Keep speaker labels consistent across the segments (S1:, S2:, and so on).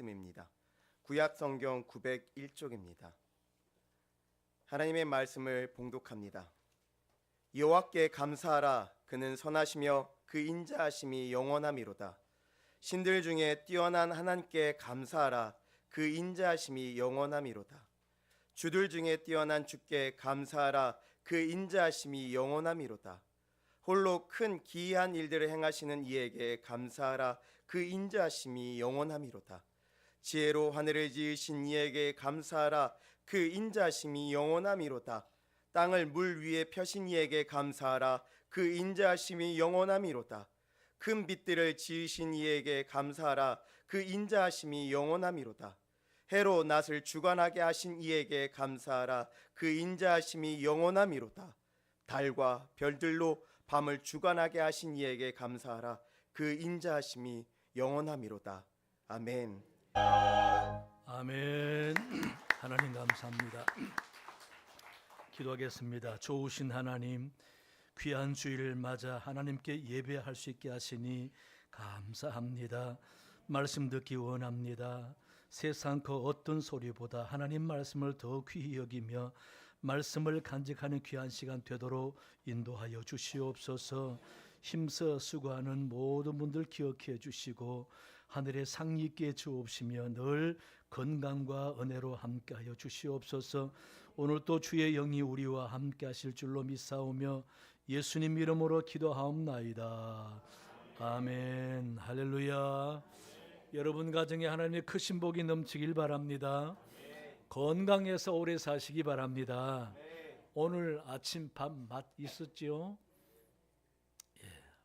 S1: 말씀입니다. 구약 성경 901쪽입니다. 하나님의 말씀을 봉독합니다. 여호와께 감사하라. 그는 선하시며 그 인자하심이 영원함이로다. 신들 중에 뛰어난 하나님께 감사하라. 그 인자하심이 영원함이로다. 주들 중에 뛰어난 주께 감사하라. 그 인자하심이 영원함이로다. 홀로 큰 기이한 일들을 행하시는 이에게 감사하라. 그 인자하심이 영원함이로다. 지혜로 하늘을 지으신 이에게 감사하라. 그 인자하심이 영원함이로다. 땅을 물 위에 펴신 이에게 감사하라. 그 인자하심이 영원함이로다. 큰 빛들을 지으신 이에게 감사하라. 그 인자하심이 영원함이로다. 해로 낫을 주관하게 하신 이에게 감사하라. 그 인자하심이 영원함이로다. 달과 별들로 밤을 주관하게 하신 이에게 감사하라. 그 인자하심이 영원함이로다. 아멘.
S2: 아멘. 하나님 감사합니다. 기도하겠습니다. 좋으신 하나님, 귀한 주일을 맞아 하나님께 예배할 수 있게 하시니 감사합니다. 말씀 듣기 원합니다. 세상 그 어떤 소리보다 하나님 말씀을 더 귀히 여기며 말씀을 간직하는 귀한 시간 되도록 인도하여 주시옵소서. 힘써 수고하는 모든 분들 기억해 주시고 하늘의 상 있게 주옵시며 늘 건강과 은혜로 함께하여 주시옵소서. 오늘 또 주의 영이 우리와 함께 하실 줄로 믿사오며 예수님 이름으로 기도하옵나이다. 아멘. 할렐루야. 여러분 가정에 하나님의 크신 복이 넘치길 바랍니다. 건강해서 오래 사시기 바랍니다. 오늘 아침 밥 맛 있었지요?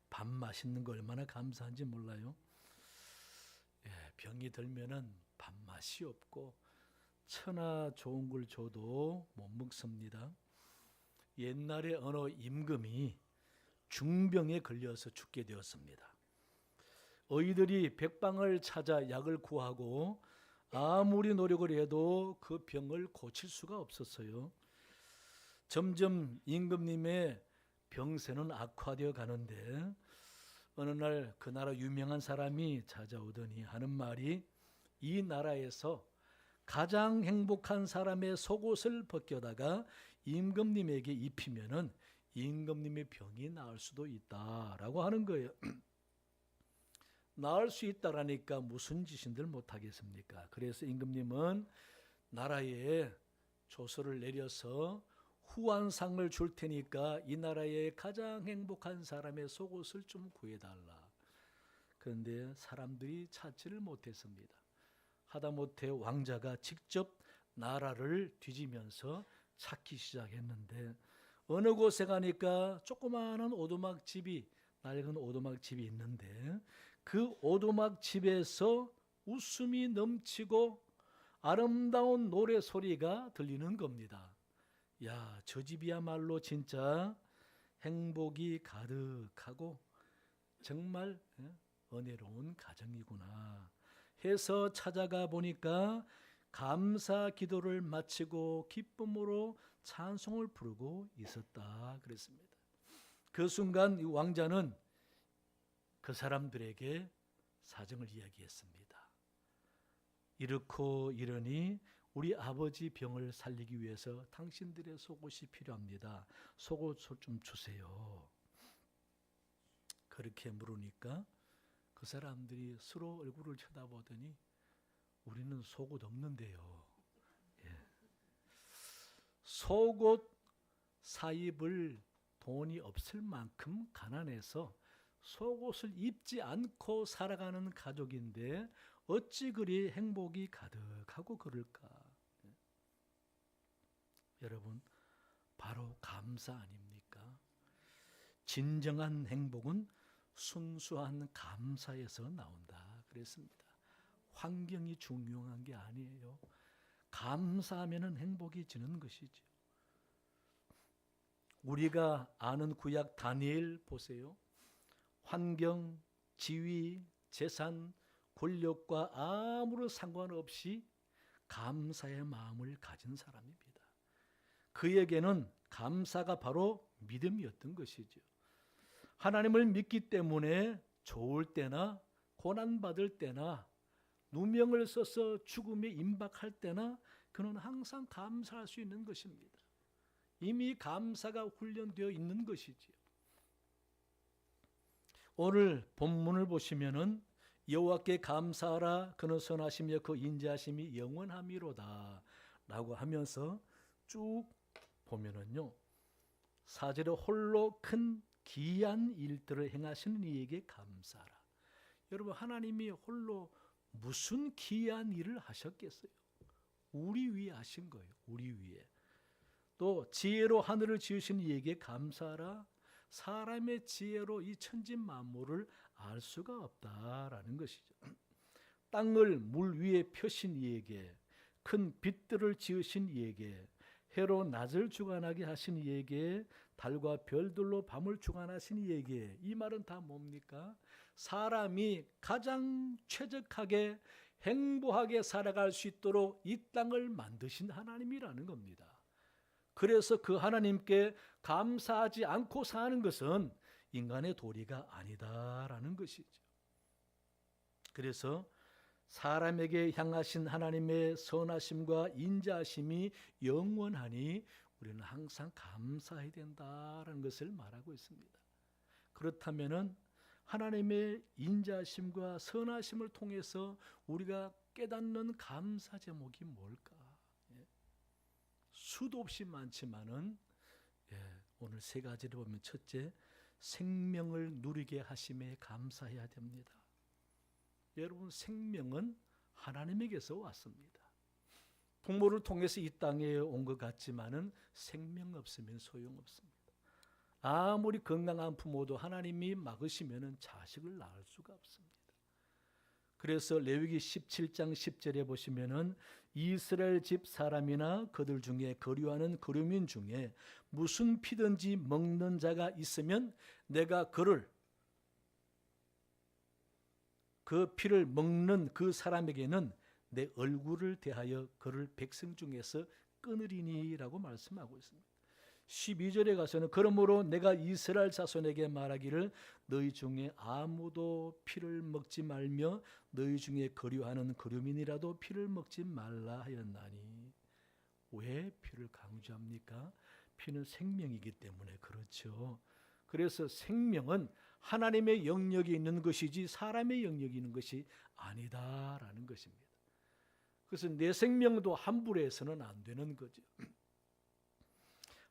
S2: 밥 맛있는 거 얼마나 감사한지 몰라요. 병이 들면은 밥맛이 없고 천하 좋은 걸 줘도 못 먹습니다. 옛날에 어느 임금이 중병에 걸려서 죽게 되었습니다. 의들이 백방을 찾아 약을 구하고 아무리 노력을 해도 그 병을 고칠 수가 없었어요. 점점 임금님의 병세는 악화되어 가는데 어느 날 그 나라 유명한 사람이 찾아오더니 하는 말이 이 나라에서 가장 행복한 사람의 속옷을 벗겨다가 임금님에게 입히면은 임금님의 병이 나을 수도 있다라고 하는 거예요. 나을 수 있다라니까 무슨 짓인들 못하겠습니까? 그래서 임금님은 나라에 조서를 내려서 후한상을 줄 테니까 이 나라의 가장 행복한 사람의 속옷을 좀 구해달라. 그런데 사람들이 찾지를 못했습니다. 하다못해 왕자가 직접 나라를 뒤지면서 찾기 시작했는데 어느 곳에 가니까 조그마한 오두막 집이 낡은 오두막 집이 있는데 그 오두막 집에서 웃음이 넘치고 아름다운 노래 소리가 들리는 겁니다. 야, 저 집이야말로 진짜 행복이 가득하고 정말 은혜로운 가정이구나 해서 찾아가 보니까 감사 기도를 마치고 기쁨으로 찬송을 부르고 있었다 그랬습니다. 그 순간 이 왕자는 그 사람들에게 사정을 이야기했습니다. 이렇고 이러니 우리 아버지 병을 살리기 위해서 당신들의 속옷이 필요합니다. 속옷을 좀 주세요. 그렇게 물으니까 그 사람들이 서로 얼굴을 쳐다보더니 우리는 속옷 없는데요. 속옷 사입을 돈이 없을 만큼 가난해서 속옷을 입지 않고 살아가는 가족인데 어찌 그리 행복이 가득하고 그럴까? 여러분, 바로 감사 아닙니까? 진정한 행복은 순수한 감사에서 나온다 그랬습니다. 환경이 중요한 게 아니에요. 감사하면 행복이 지는 것이죠. 우리가 아는 구약 다니엘 보세요. 환경, 지위, 재산, 권력과 아무런 상관없이 감사의 마음을 가진 사람입니다. 그에게는 감사가 바로 믿음이었던 것이죠. 하나님을 믿기 때문에 좋을 때나 고난받을 때나 누명을 써서 죽음에 임박할 때나 그는 항상 감사할 수 있는 것입니다. 이미 감사가 훈련되어 있는 것이지요. 오늘 본문을 보시면은 여호와께 감사하라 그는 선하시며 그 인자하심이 영원함이로다 라고 하면서 쭉 보면은요, 4절에 홀로 큰 기이한 일들을 행하시는 이에게 감사하라. 여러분, 하나님이 홀로 무슨 기이한 일을 하셨겠어요? 우리 위에 하신 거예요. 우리 위에. 또 지혜로 하늘을 지으신 이에게 감사하라. 사람의 지혜로 이 천지 만물을 알 수가 없다라는 것이죠. 땅을 물 위에 펴신 이에게, 큰 빛들을 지으신 이에게, 해로 낮을 주관하게 하신 이에게, 달과 별들로 밤을 주관하신 이에게. 이 말은 다 뭡니까? 사람이 가장 최적하게 행복하게 살아갈 수 있도록 이 땅을 만드신 하나님이라는 겁니다. 그래서 그 하나님께 감사하지 않고 사는 것은 인간의 도리가 아니다라는 것이죠. 그래서 사람에게 향하신 하나님의 선하심과 인자하심이 영원하니 우리는 항상 감사해야 된다라는 것을 말하고 있습니다. 그렇다면은 하나님의 인자하심과 선하심을 통해서 우리가 깨닫는 감사 제목이 뭘까? 수도 없이 많지만은 오늘 세 가지를 보면, 첫째, 생명을 누리게 하심에 감사해야 됩니다. 여러분, 생명은 하나님에게서 왔습니다. 부모를 통해서 이 땅에 온 것 같지만은 생명 없으면 소용없습니다. 아무리 건강한 부모도 하나님이 막으시면은 자식을 낳을 수가 없습니다. 그래서 레위기 17장 10절에 보시면은 이스라엘 집 사람이나 그들 중에 거류하는 거류민 중에 무슨 피든지 먹는 자가 있으면 내가 그 피를 먹는 그 사람에게는 내 얼굴을 대하여 그를 백성 중에서 끊으리니라고 말씀하고 있습니다. 12절에 가서는 그러므로 내가 이스라엘 자손에게 말하기를 너희 중에 아무도 피를 먹지 말며 너희 중에 거류하는 거류민이라도 피를 먹지 말라 하였나니. 왜 피를 강조합니까? 피는 생명이기 때문에 그렇죠. 그래서 생명은 하나님의 영역에 있는 것이지 사람의 영역에 있는 것이 아니다라는 것입니다. 그래서 내 생명도 함부로 해서는 안 되는 거죠.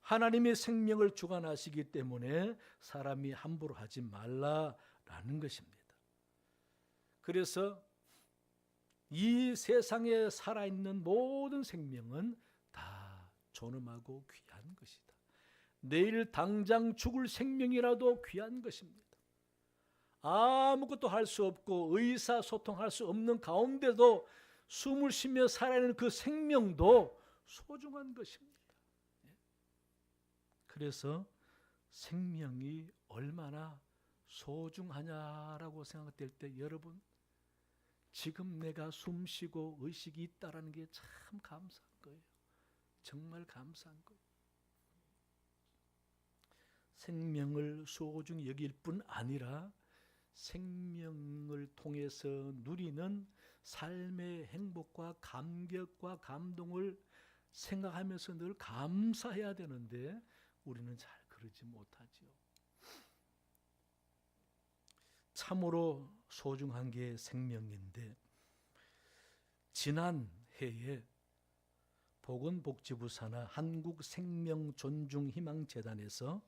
S2: 하나님의 생명을 주관하시기 때문에 사람이 함부로 하지 말라라는 것입니다. 그래서 이 세상에 살아있는 모든 생명은 다 존엄하고 귀한 것이다. 내일 당장 죽을 생명이라도 귀한 것입니다. 아무것도 할 수 없고 의사소통할 수 없는 가운데도 숨을 쉬며 살아있는 그 생명도 소중한 것입니다. 그래서 생명이 얼마나 소중하냐라고 생각될 때, 여러분, 지금 내가 숨 쉬고 의식이 있다라는 게 참 감사한 거예요. 정말 감사한 거예요. 생명을 소중히 여길 뿐 아니라 생명을 통해서 누리는 삶의 행복과 감격과 감동을 생각하면서 늘 감사해야 되는데 우리는 잘 그러지 못하지요. 참으로 소중한 게 생명인데, 지난 해에 보건복지부 산하 한국생명존중희망재단에서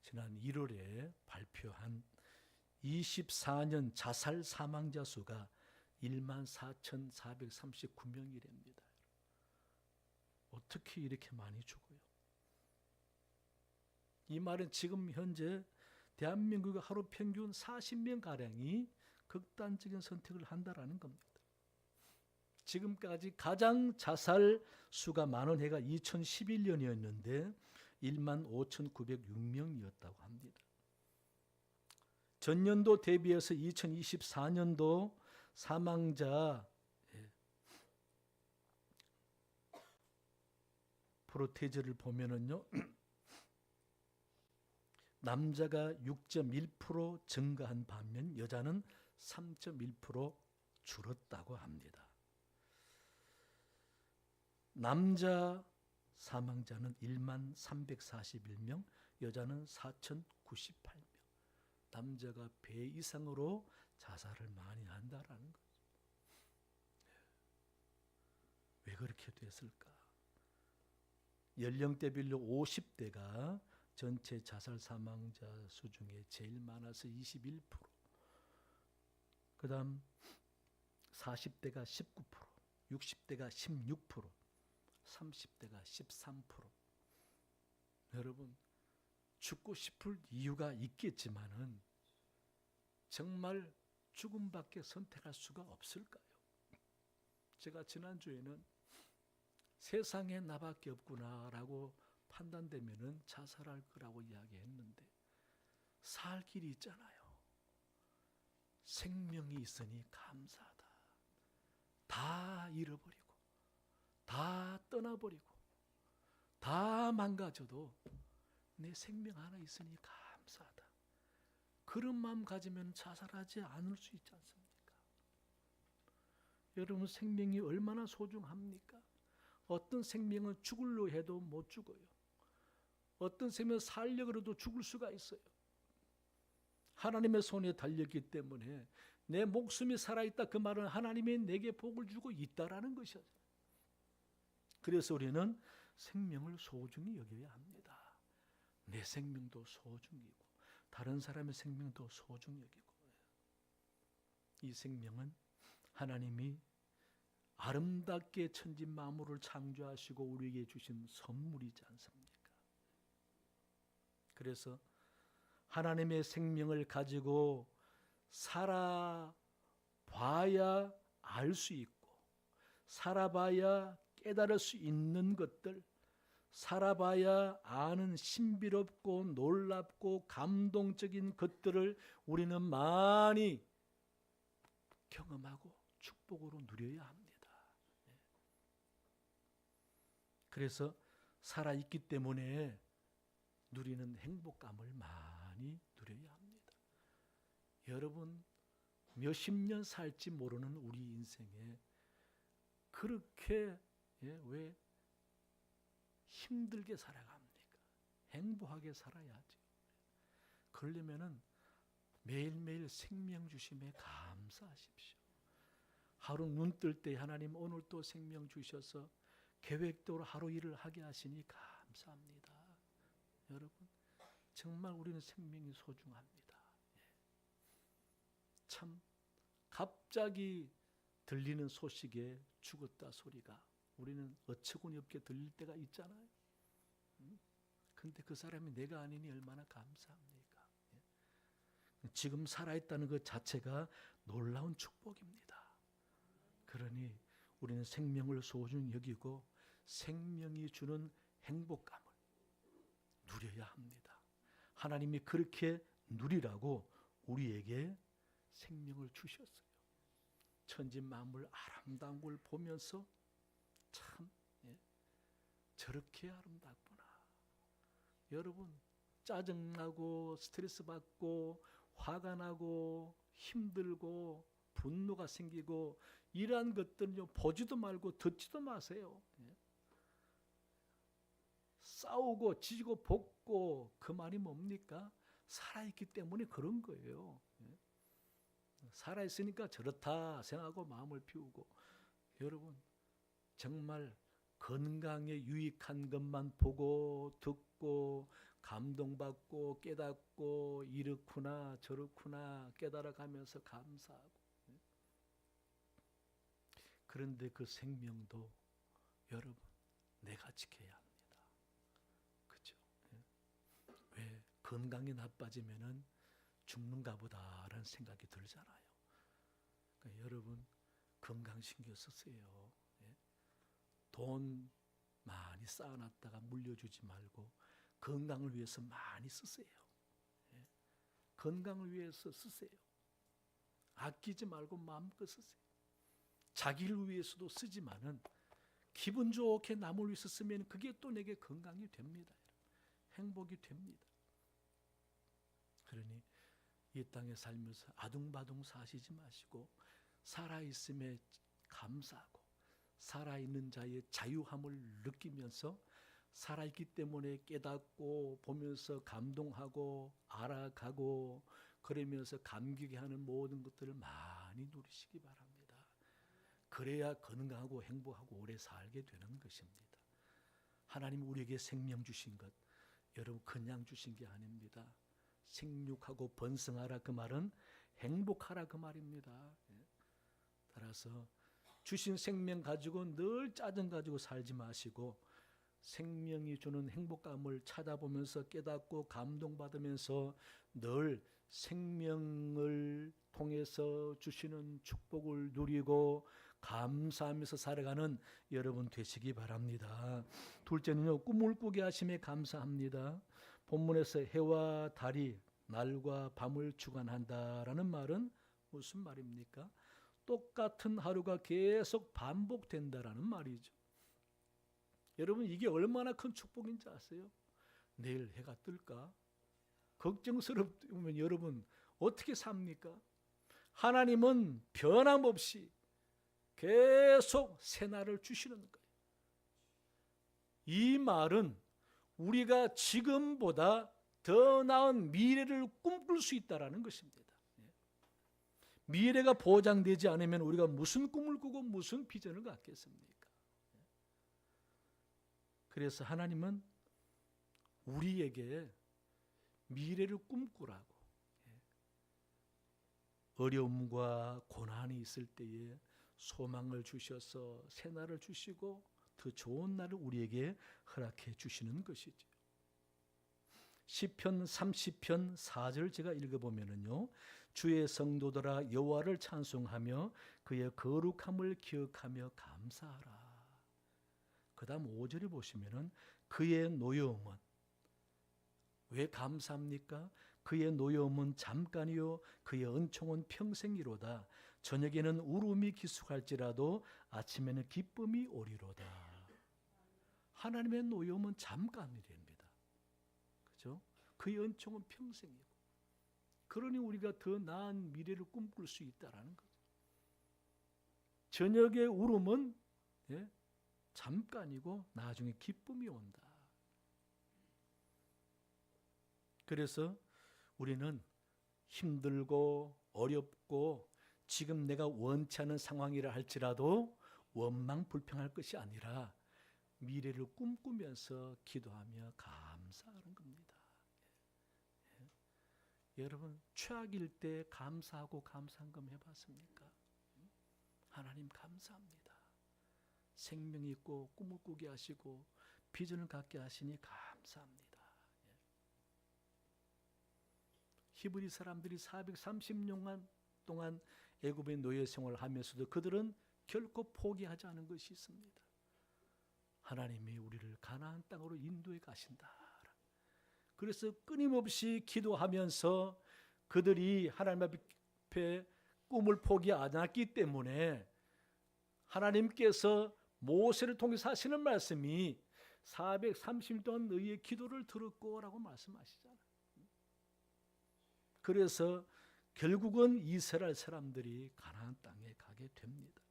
S2: 지난 1월에 발표한 24년 자살 사망자 수가 14,439명이랍니다. 어떻게 이렇게 많이 죽어요? 이 말은 지금 현재 대한민국의 하루 평균 40명가량이 극단적인 선택을 한다라는 겁니다. 지금까지 가장 자살 수가 많은 해가 2011년이었는데 15,906명이었다고 합니다. 전년도 대비해서 2024년도 사망자 프로테이지를 보면은요, 남자가 6.1% 증가한 반면 여자는 3.1% 줄었다고 합니다. 남자 사망자는 1만 341명, 여자는 4,098명. 남자가 배 이상으로 자살을 많이 한다라는 거죠. 왜 그렇게 됐을까? 연령대별로 50대가 전체 자살 사망자 수 중에 제일 많아서 21%, 그 다음 40대가 19%, 60대가 16%, 30대가 13%. 여러분, 죽고 싶을 이유가 있겠지만은 정말 죽음밖에 선택할 수가 없을까요? 제가 지난주에는 세상에 나밖에 없구나라고 판단되면은 자살할 거라고 이야기했는데, 살 길이 있잖아요. 생명이 있으니 감사하다. 다 잃어버리고, 다 떠나버리고, 다 망가져도 내 생명 하나 있으니 감사하다. 그런 마음 가지면 자살하지 않을 수 있지 않습니까? 여러분, 생명이 얼마나 소중합니까? 어떤 생명은 죽으려 해도 못 죽어요. 어떤 생명은 살려고 해도 죽을 수가 있어요. 하나님의 손에 달렸기 때문에 내 목숨이 살아있다, 그 말은 하나님이 내게 복을 주고 있다라는 것이죠. 그래서 우리는 생명을 소중히 여겨야 합니다. 내 생명도 소중이고 다른 사람의 생명도 소중히 여기고, 이 생명은 하나님이 아름답게 천지 만물을 창조하시고 우리에게 주신 선물이지 않습니까? 그래서 하나님의 생명을 가지고 살아봐야 알 수 있고, 살아봐야 깨달을 수 있는 것들, 살아봐야 아는 신비롭고 놀랍고 감동적인 것들을 우리는 많이 경험하고 축복으로 누려야 합니다. 그래서 살아있기 때문에 누리는 행복감을 많이 누려야 합니다. 여러분, 몇십 년 살지 모르는 우리 인생에 그렇게 왜 힘들게 살아갑니까? 행복하게 살아야죠. 그러려면은 매일매일 생명 주심에 감사하십시오. 하루 눈 뜰 때 하나님 오늘 또 생명 주셔서 계획대로 하루 일을 하게 하시니 감사합니다. 여러분, 정말 우리는 생명이 소중합니다. 참 갑자기 들리는 소식에 죽었다 소리가 우리는 어처구니 없게 들릴 때가 있잖아요. 근데 그 사람이 내가 아니니 얼마나 감사합니까? 지금 살아있다는 것 자체가 놀라운 축복입니다. 그러니 우리는 생명을 소중히 여기고 생명이 주는 행복감을 누려야 합니다. 하나님이 그렇게 누리라고 우리에게 생명을 주셨어요. 천지 만물 아름다운 걸 보면서 참 저렇게 아름답구나. 여러분, 짜증나고 스트레스 받고 화가 나고 힘들고 분노가 생기고 이러한 것들은요, 보지도 말고 듣지도 마세요. 싸우고 지지고 볶고 그 말이 뭡니까? 살아있기 때문에 그런 거예요. 살아있으니까 저렇다 생각하고 마음을 피우고, 여러분 정말 건강에 유익한 것만 보고 듣고 감동받고 깨닫고 이렇구나 저렇구나 깨달아가면서 감사하고, 그런데 그 생명도 여러분 내가 지켜야 합니다. 그렇죠? 왜 건강이 나빠지면은 죽는가 보다라는 생각이 들잖아요. 그러니까 여러분 건강 신경 쓰세요. 돈 많이 쌓아놨다가 물려주지 말고 건강을 위해서 많이 쓰세요. 건강을 위해서 쓰세요. 아끼지 말고 마음껏 쓰세요. 자기를 위해서도 쓰지만은 기분 좋게 남을 위해서 쓰면 그게 또 내게 건강이 됩니다. 행복이 됩니다. 그러니 이 땅에 살면서 아둥바둥 사시지 마시고 살아있음에 감사하고 살아있는 자의 자유함을 느끼면서 살아있기 때문에 깨닫고 보면서 감동하고 알아가고 그러면서 감격해 하는 모든 것들을 많이 누리시기 바랍니다. 그래야 건강하고 행복하고 오래 살게 되는 것입니다. 하나님 우리에게 생명 주신 것 여러분 그냥 주신 게 아닙니다. 생육하고 번성하라 그 말은 행복하라 그 말입니다. 따라서 주신 생명 가지고 늘 짜증 가지고 살지 마시고 생명이 주는 행복감을 찾아보면서 깨닫고 감동받으면서 늘 생명을 통해서 주시는 축복을 누리고 감사하면서 살아가는 여러분 되시기 바랍니다. 둘째는요, 꿈을 꾸게 하심에 감사합니다. 본문에서 해와 달이 날과 밤을 주관한다라는 말은 무슨 말입니까? 똑같은 하루가 계속 반복된다라는 말이죠. 여러분 이게 얼마나 큰 축복인지 아세요? 내일 해가 뜰까? 걱정스럽면 여러분 어떻게 삽니까? 하나님은 변함없이 계속 새날을 주시는 거예요. 이 말은 우리가 지금보다 더 나은 미래를 꿈꿀 수 있다는 것입니다. 미래가 보장되지 않으면 우리가 무슨 꿈을 꾸고 무슨 비전을 갖겠습니까? 그래서 하나님은 우리에게 미래를 꿈꾸라고 어려움과 고난이 있을 때에 소망을 주셔서 새날을 주시고 더 좋은 날을 우리에게 허락해 주시는 것이죠. 시편 30편 4절 제가 읽어보면은요, 주의 성도들아 여호와를 찬송하며 그의 거룩함을 기억하며 감사하라. 그 다음 5절에 보시면은 그의 노여움은 왜 감사합니까? 그의 노여움은 잠깐이요 그의 은총은 평생이로다. 저녁에는 울음이 기숙할지라도 아침에는 기쁨이 오리로다. 하나님의 노여움은 잠깐이랍니다. 그죠? 그의 은총은 평생이고. 그러니 우리가 더 나은 미래를 꿈꿀 수 있다라는 거죠. 저녁의 울음은 잠깐이고 나중에 기쁨이 온다. 그래서 우리는 힘들고 어렵고 지금 내가 원치 않은 상황이라 할지라도 원망 불평할 것이 아니라 미래를 꿈꾸면서 기도하며 감사하는 겁니다. 여러분 최악일 때 감사하고 감사한금 해봤습니까? 하나님 감사합니다. 생명 있고 꿈을 꾸게 하시고 비전을 갖게 하시니 감사합니다. 히브리 사람들이 430년 동안 애굽의 노예 생활을 하면서도 그들은 결코 포기하지 않은 것이 있습니다. 하나님이 우리를 가나안 땅으로 인도해 가신다. 그래서 끊임없이 기도하면서 그들이 하나님 앞에 꿈을 포기 안 했기 때문에 하나님께서 모세를 통해서 하시는 말씀이 430년 동안 너희의 기도를 들었고 라고 말씀하시잖아요. 그래서 결국은 이스라엘 사람들이 가나안 땅에 가게 됩니다.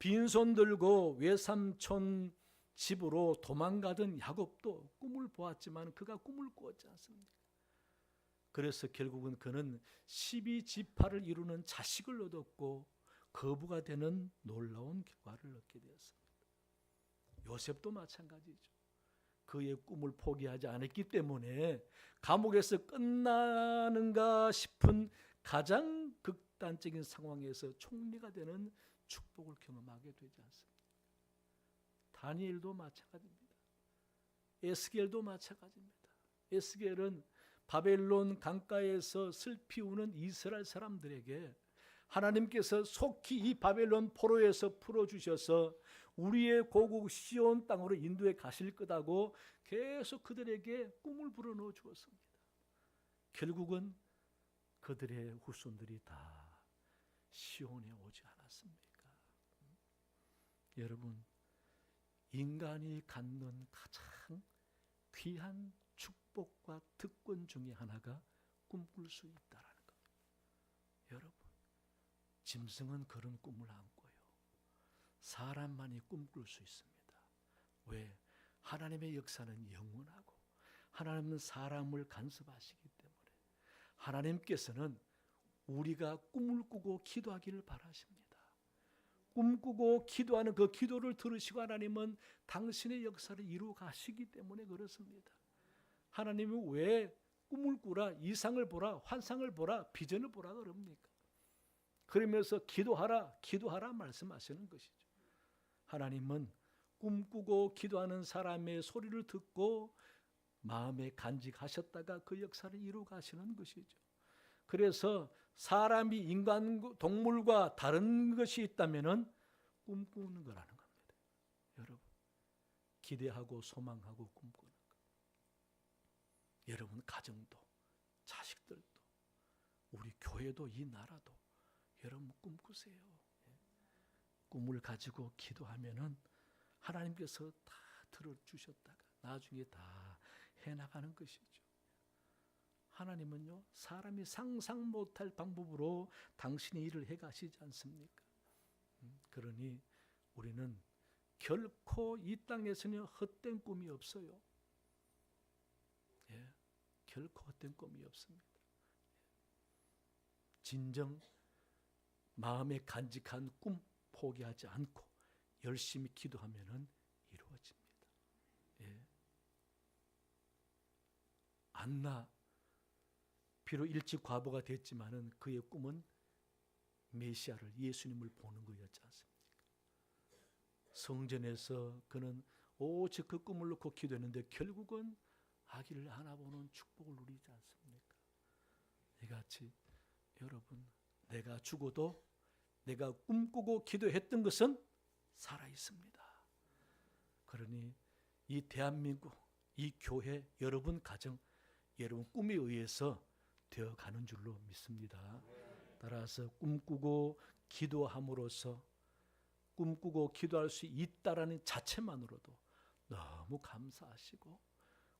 S2: 빈손 들고 외삼촌 집으로 도망가던 야곱도 꿈을 보았지만 그가 꿈을 꾸었지 않습니까? 그래서 결국은 그는 12지파를 이루는 자식을 얻었고 거부가 되는 놀라운 결과를 얻게 되었습니다. 요셉도 마찬가지죠. 그의 꿈을 포기하지 않았기 때문에 감옥에서 끝나는가 싶은 가장 극단적인 상황에서 총리가 되는 축복을 경험하게 되지 않습니까? 다니엘도 마찬가지입니다. 에스겔도 마찬가지입니다. 에스겔은 바벨론 강가에서 슬피 우는 이스라엘 사람들에게 하나님께서 속히 이 바벨론 포로에서 풀어주셔서 우리의 고국 시온 땅으로 인도해 가실 거다고 계속 그들에게 꿈을 불어넣어 주었습니다. 결국은 그들의 후손들이 다 시온에 오지 않았습니까? 여러분, 인간이 갖는 가장 귀한 축복과 특권 중에 하나가 꿈꿀 수 있다라는 겁니다. 여러분, 짐승은 그런 꿈을 안 꿔요. 사람만이 꿈꿀 수 있습니다. 왜? 하나님의 역사는 영원하고 하나님은 사람을 간섭하시기 때문에 하나님께서는 우리가 꿈을 꾸고 기도하기를 바라십니다. 꿈꾸고 기도하는 그 기도를 들으시고 하나님은 당신의 역사를 이루어 가시기 때문에 그렇습니다. 하나님은 왜 꿈을 꾸라, 이상을 보라, 환상을 보라, 비전을 보라 그럽니까? 그러면서 기도하라 말씀하시는 것이죠. 하나님은 꿈꾸고 기도하는 사람의 소리를 듣고 마음에 간직하셨다가 그 역사를 이루어 가시는 것이죠. 그래서 사람이 인간, 동물과 다른 것이 있다면은 꿈꾸는 거라는 겁니다. 여러분, 기대하고 소망하고 꿈꾸는 것. 여러분 가정도, 자식들도, 우리 교회도, 이 나라도 여러분 꿈꾸세요. 꿈을 가지고 기도하면은 하나님께서 다 들어주셨다가 나중에 다 해나가는 것이죠. 하나님은요, 사람이 상상 못할 방법으로 당신의 일을 해가시지 않습니까? 그러니 우리는 결코 이 땅에서는 헛된 꿈이 없어요. 예, 결코 헛된 꿈이 없습니다. 진정 마음에 간직한 꿈 포기하지 않고 열심히 기도하면은 이루어집니다. 예. 안나 비록 일찍 과부가 됐지만은 그의 꿈은 메시아를, 예수님을 보는 거였지 않습니까? 성전에서 그는 오직 그 꿈을 놓고 기도했는데 결국은 아기를 하나 보는 축복을 누리지 않습니까? 이같이 여러분, 내가 죽어도 내가 꿈꾸고 기도했던 것은 살아 있습니다. 그러니 이 대한민국, 이 교회, 여러분 가정, 여러분 꿈에 의해서 되어가는 줄로 믿습니다. 따라서 꿈꾸고 기도함으로써 꿈꾸고 기도할 수 있다라는 자체만으로도 너무 감사하시고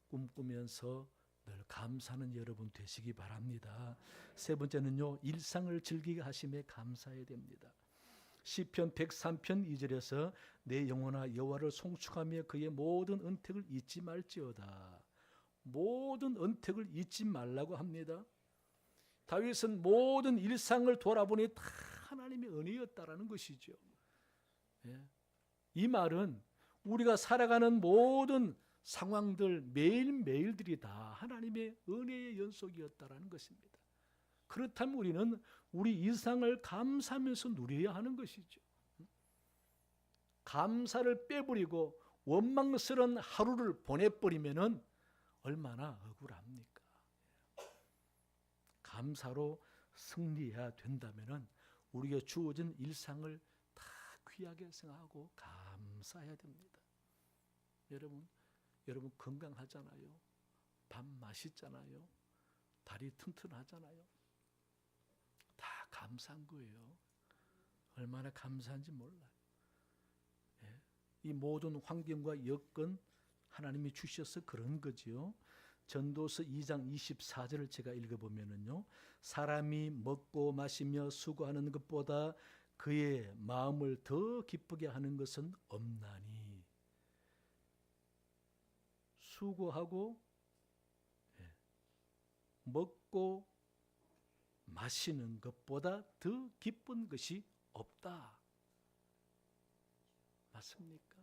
S2: 꿈꾸면서 늘 감사하는 여러분 되시기 바랍니다. 세 번째는요, 일상을 즐기게 하심에 감사해야 됩니다. 시편 103편 2절에서 내 영혼아 여호와를 송축하며 그의 모든 은택을 잊지 말지어다. 모든 은택을 잊지 말라고 합니다. 다윗은 모든 일상을 돌아보니 다 하나님의 은혜였다라는 것이죠. 예. 이 말은 우리가 살아가는 모든 상황들, 매일매일들이 다 하나님의 은혜의 연속이었다라는 것입니다. 그렇다면 우리는 우리 일상을 감사하면서 누려야 하는 것이죠. 감사를 빼버리고 원망스러운 하루를 보내버리면은 얼마나 억울합니까? 감사로 승리해야 된다면은 우리가 주어진 일상을 다 귀하게 생각하고 감사해야 됩니다. 여러분 건강하잖아요. 밥 맛있잖아요. 다리 튼튼하잖아요. 다 감사한 거예요. 얼마나 감사한지 몰라요. 예. 이 모든 환경과 여건 하나님이 주셔서 그런 거지요. 전도서 2장 24절을 제가 읽어보면은요, 사람이 먹고 마시며 수고하는 것보다 그의 마음을 더 기쁘게 하는 것은 없나니. 수고하고 먹고 마시는 것보다 더 기쁜 것이 없다. 맞습니까?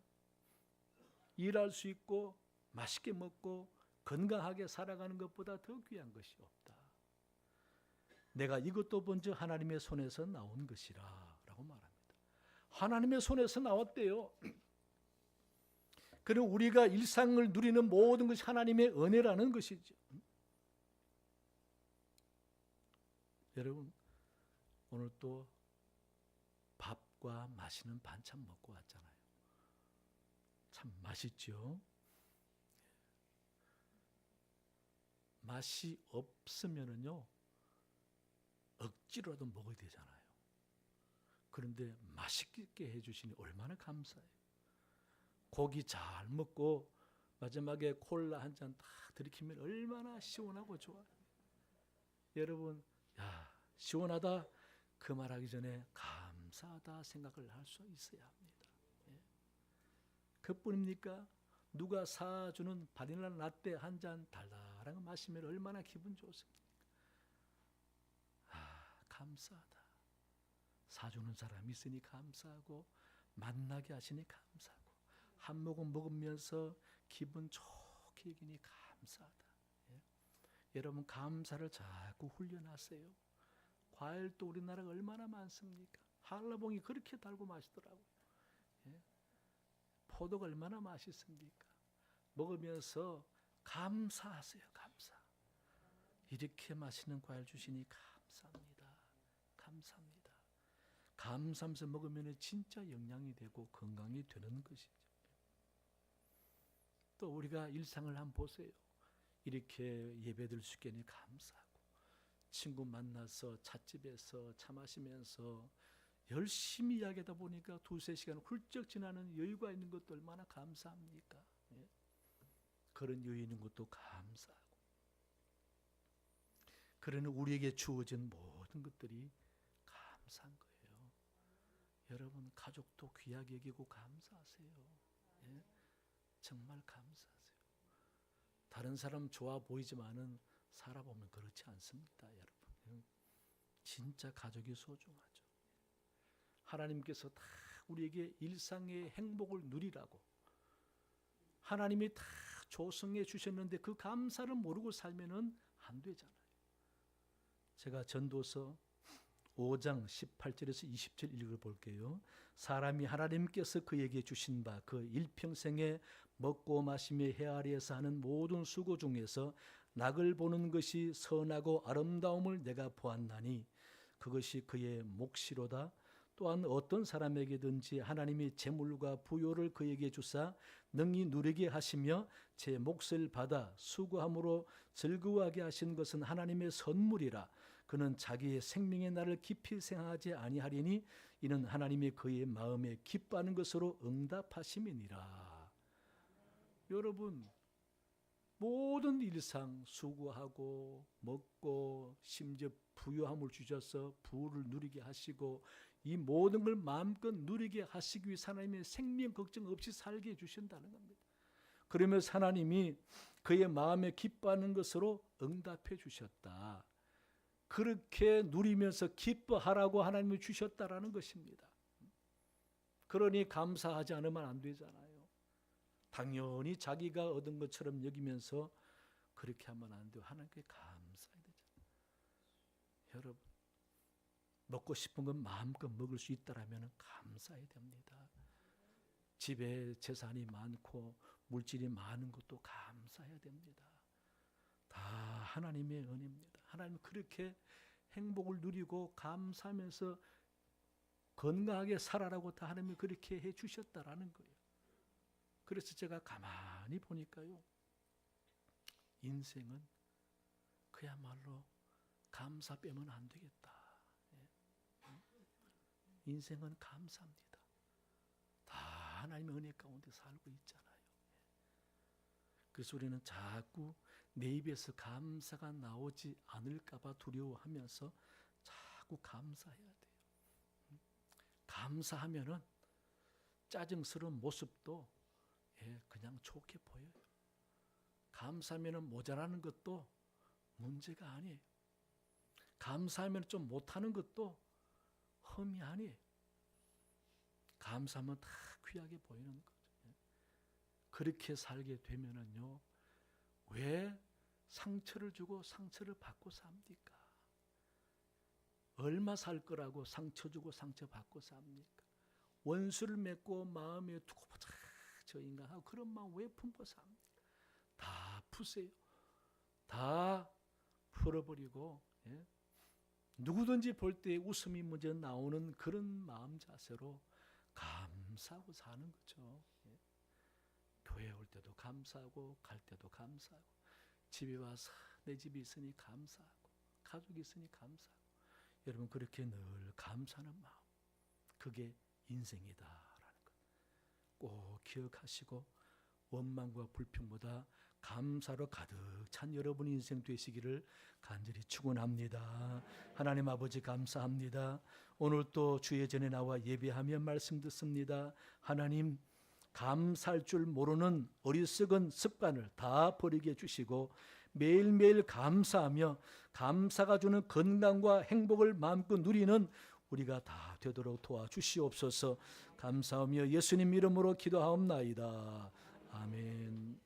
S2: 일할 수 있고 맛있게 먹고 건강하게 살아가는 것보다 더 귀한 것이 없다. 내가 이것도 본즉 하나님의 손에서 나온 것이라 라고 말합니다. 하나님의 손에서 나왔대요. 그리고 우리가 일상을 누리는 모든 것이 하나님의 은혜라는 것이죠. 여러분, 오늘 또 밥과 맛있는 반찬 먹고 왔잖아요. 참 맛있죠? 맛이 없으면은요, 억지로라도 먹어야 되잖아요. 그런데 맛있게 해주시니 얼마나 감사해요. 고기 잘 먹고 마지막에 콜라 한 잔 딱 들이키면 얼마나 시원하고 좋아요. 여러분, 야, 시원하다. 그 말하기 전에 감사하다 생각을 할 수 있어야 합니다. 예. 그뿐입니까? 누가 사주는 바닐라 라떼 한 잔 달달한 거 마시면 얼마나 기분 좋습니까? 감사하다. 사주는 사람이 있으니 감사하고, 만나게 하시니 감사하고, 한 모금 먹으면서 기분 좋게 여기니 감사하다. 예. 여러분, 감사를 자꾸 훈련하세요. 과일도 우리나라가 얼마나 많습니까? 한라봉이 그렇게 달고 맛있더라고요. 예. 포도가 얼마나 맛있습니까? 먹으면서 감사하세요. 감사. 이렇게 맛있는 과일 주시니 감사합니다. 감사합니다. 감사하면서 먹으면 진짜 영양이 되고 건강이 되는 것이죠. 또 우리가 일상을 한번 보세요. 이렇게 예배드릴 수 있게 감사하고, 친구 만나서 찻집에서 차 마시면서 열심히 이야기하다 보니까 2-3시간 훌쩍 지나는 여유가 있는 것도 얼마나 감사합니까? 예? 그런 여유 있는 것도 감사하고, 그러는 우리에게 주어진 모든 것들이 감사한 거예요. 여러분, 가족도 귀하게 여기고 감사하세요. 예? 정말 감사하세요. 다른 사람 좋아 보이지만은 살아보면 그렇지 않습니다, 여러분. 진짜 가족이 소중하죠. 하나님께서 다 우리에게 일상의 행복을 누리라고 하나님이 다 조성해 주셨는데 그 감사를 모르고 살면은 안 되잖아요. 제가 전도서 5장 18절에서 20절 읽어볼게요. 사람이 하나님께서 그에게 주신 바 그 일평생에 먹고 마시며 해 아래에서 하는 모든 수고 중에서 낙을 보는 것이 선하고 아름다움을 내가 보았나니 그것이 그의 몫이로다. 또한 어떤 사람에게든지 하나님이 재물과 부요를 그에게 주사 능히 누리게 하시며 제 몫을 받아 수고함으로 즐거워하게 하신 것은 하나님의 선물이라. 그는 자기의 생명의 날을 깊이 생각하지 아니하리니 이는 하나님이 그의 마음에 기뻐하는 것으로 응답하심이니라. 여러분, 모든 일상 수고하고 먹고 심지어 부유함을 주셔서 부를 누리게 하시고 이 모든 걸 마음껏 누리게 하시기 위해 하나님의 생명 걱정 없이 살게 해주신다는 겁니다. 그러면서 하나님이 그의 마음에 기뻐하는 것으로 응답해 주셨다. 그렇게 누리면서 기뻐하라고 하나님이 주셨다라는 것입니다. 그러니 감사하지 않으면 안 되잖아요. 당연히 자기가 얻은 것처럼 여기면서 그렇게 하면 안 돼요. 하나님께 감사해야 되잖아요. 여러분, 먹고 싶은 건 마음껏 먹을 수 있다라면 감사해야 됩니다. 집에 재산이 많고 물질이 많은 것도 감사해야 됩니다. 다 하나님의 은혜입니다. 하나님은 그렇게 행복을 누리고 감사하면서 건강하게 살아라고 다 하나님이 그렇게 해 주셨다라는 거예요. 그래서 제가 가만히 보니까요, 인생은 그야말로 감사 빼면 안 되겠다. 인생은 감사합니다. 다 하나님의 은혜 가운데 살고 있잖아요. 그래서 우리는 자꾸 내 입에서 감사가 나오지 않을까 봐 두려워하면서 자꾸 감사해야 돼요. 감사하면은 짜증스러운 모습도 그냥 좋게 보여요. 감사하면은 모자라는 것도 문제가 아니에요. 감사하면 좀 못하는 것도 흠이 아니에요. 감사하면 다 귀하게 보이는 거죠. 그렇게 살게 되면은요, 왜 상처를 주고 상처를 받고 삽니까? 얼마 살 거라고 상처 주고 상처 받고 삽니까? 원수를 맺고 마음에 두고 보자 저 인간 하고 그런 마음 왜 품고 삽니까? 다 푸세요. 다 풀어버리고, 누구든지 볼 때 웃음이 먼저 나오는 그런 마음 자세로 감사하고 사는 거죠. 교회 올 때도 감사하고 갈 때도 감사하고 집에 와서 내 집이 있으니 감사하고 가족이 있으니 감사하고 여러분 그렇게 늘 감사하는 마음, 그게 인생이다라는 것 꼭 기억하시고 원망과 불평보다 감사로 가득 찬 여러분의 인생 되시기를 간절히 축원합니다. 하나님 아버지 감사합니다. 오늘 또 주의 전에 나와 예배하며 말씀 듣습니다. 하나님, 감사할 줄 모르는 어리석은 습관을 다 버리게 해주시고 매일매일 감사하며 감사가 주는 건강과 행복을 마음껏 누리는 우리가 다 되도록 도와주시옵소서. 감사하며 예수님 이름으로 기도하옵나이다. 아멘.